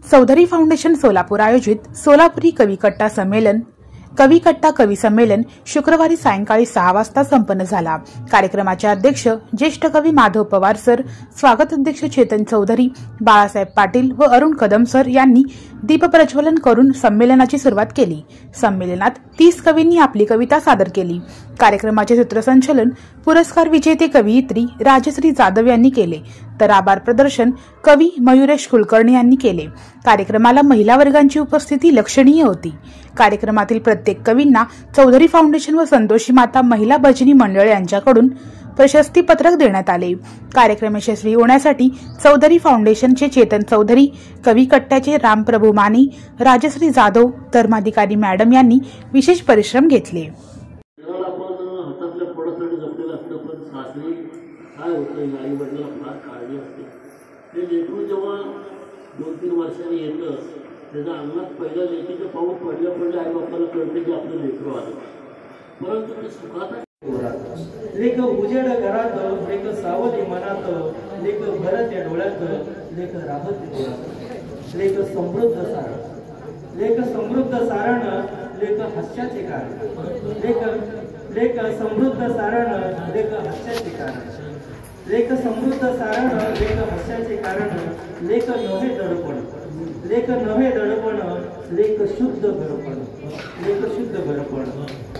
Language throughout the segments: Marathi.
चौधरी फाउंडेशन सोलापूर आयोजित सोलापुरी कवी कट्टा कवी संमेलन शुक्रवारी सायंकाळी 6 वाजता संपन्न झाला। कार्यक्रमाचे अध्यक्ष ज्येष्ठ कवी माधव पवार सर, स्वागत अध्यक्ष चेतन चौधरी, बाळासाहेब पाटील व अरुण कदम सर यांनी दीप प्रज्वलन करून संमेलनाची सुरुवात केली। संमेलनात 30 कवींनी आपली कविता सादर केली। कार्यक्रमाचे सूत्रसंचालन पुरस्कार विजेते कवयित्री राजश्री जाधव यांनी केले, तर आभार प्रदर्शन कवी मयुरेश कुलकर्णी यांनी केले। कार्यक्रमाला महिला वर्गांची उपस्थिती लक्षणीय होती। कार्यक्रमातील प्रत्येक कवींना चौधरी फाउंडेशन व संतोषी माता महिला भजनी मंडळ यांच्याकडून प्रशस्ती पत्रक देण्यात आले। कार्यक्रम यशस्वी होण्यासाठी चौधरी फाउंडेशनचे चेतन चौधरी, कवी कट्ट्याचे रामप्रभू माने, राजश्री जाधव, धर्माधिकारी मॅडम यांनी विशेष परिश्रम घेतले। त्याच्या अंगात पहिल्या लेखीचं पाऊस पडल्या आई बापाला कळते की आपलं लेकरं आलं, परंतु ते सुखात लेख उजेड घरात, लेख सावली मनात, लेख भरत या डोळ्यात, लेख राहत डोळ्यात, लेख समृद्ध सारण, लेख हास्याचे कारण, लेख समृद्ध सारण, लेख हास्याचे कारण, लेख समृद्ध सारण, लेख हास्याचे कारण, लेख नव्हे दडपण, लेख नव्हे दडपण, लेख शुद्ध घरपण, लेख शुद्ध घरपण,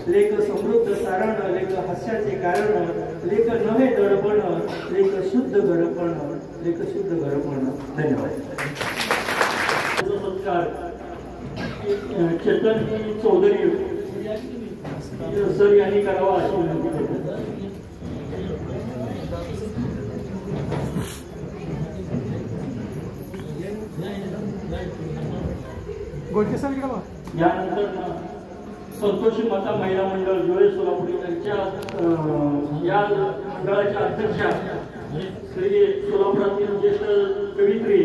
लेख समृद्ध सारण, लेख हास्याचे कारण, लेख नव्हे दडपण, लेख शुद्ध घरपण, लेख शुद्ध घरपण। धन्यवाद। चेतन चौधरी सर यांनी करावा अशी विनंती करतो। यानंतर संतोषी माता महिला मंडळ जुळे सोलापूर यांच्या या मंडळाच्या अध्यक्षा श्री सोलापुरातील ज्येष्ठ कवयित्री